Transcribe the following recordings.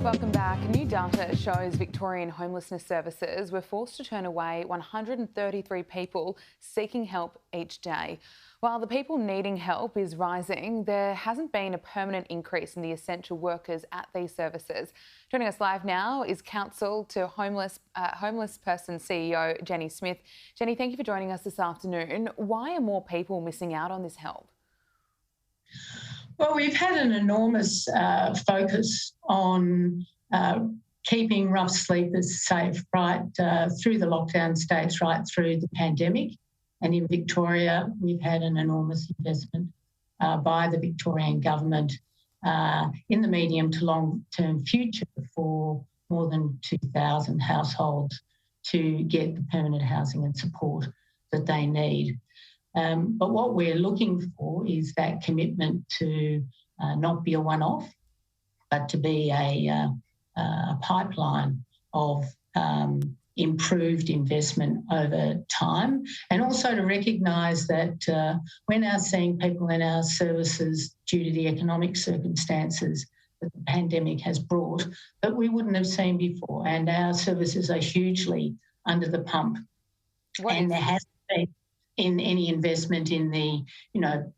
Welcome back. New data shows Victorian homelessness services were forced to turn away 133 people seeking help each day. While the people needing help is rising, there hasn't been a permanent increase in the essential workers at these services. Joining us live now is Counsel to Homeless Person CEO Jenny Smith. Jenny, thank you for joining us this afternoon. Why are more people missing out on this help? Well, we've had an enormous focus on keeping rough sleepers safe right through the lockdown states, right through the pandemic. And in Victoria, we've had an enormous investment by the Victorian government in the medium to long-term future for more than 2,000 households to get the permanent housing and support that they need. But what we're looking for is that commitment to not be a one-off, but to be a pipeline of improved investment over time, and also to recognise that we're now seeing people in our services due to the economic circumstances that the pandemic has brought that we wouldn't have seen before, and our services are hugely under the pump. And there hasn't been in any investment in the,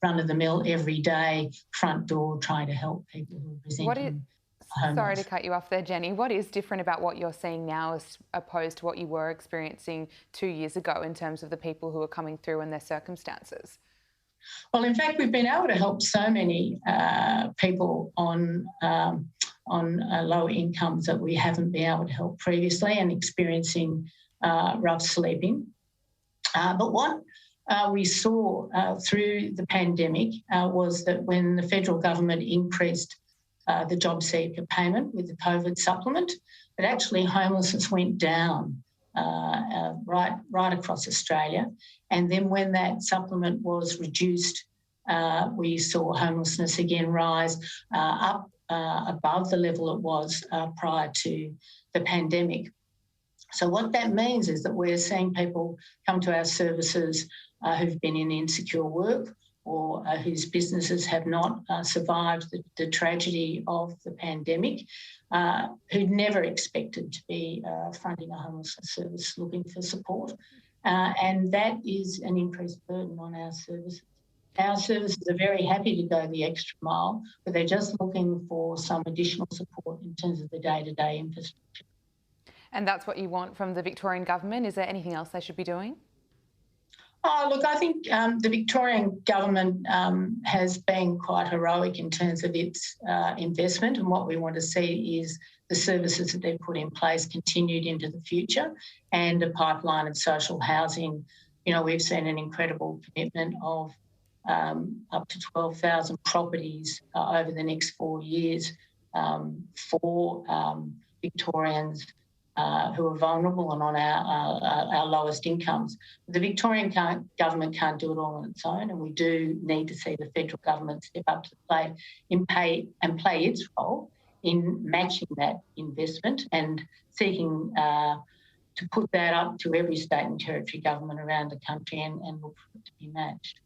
run-of-the-mill, everyday front door trying to help people who are presenting homeless. Sorry to cut you off there, Jenny. What is different about what you're seeing now as opposed to what you were experiencing 2 years ago in terms of the people who are coming through and their circumstances? Well, in fact, we've been able to help so many people on lower incomes that we haven't been able to help previously and experiencing rough sleeping. But what we saw through the pandemic was that when the federal government increased the job seeker payment with the COVID supplement, that actually homelessness went down right across Australia. And then when that supplement was reduced, we saw homelessness again rise up above the level it was prior to the pandemic. So what that means is that we're seeing people come to our services who've been in insecure work or whose businesses have not survived the tragedy of the pandemic, who'd never expected to be fronting a homelessness service looking for support. And that is an increased burden on our services. Our services are very happy to go the extra mile, but they're just looking for some additional support in terms of the day-to-day infrastructure. And that's what you want from the Victorian government? Is there anything else they should be doing? Oh, look, I think the Victorian government has been quite heroic in terms of its investment, and what we want to see is the services that they've put in place continued into the future and a pipeline of social housing. We've seen an incredible commitment of up to 12,000 properties over the next 4 years for Victorians who are vulnerable and on our lowest incomes. The Victorian government can't do it all on its own, and we do need to see the federal government step up to the plate and play its role in matching that investment and seeking to put that up to every state and territory government around the country and look for it to be matched.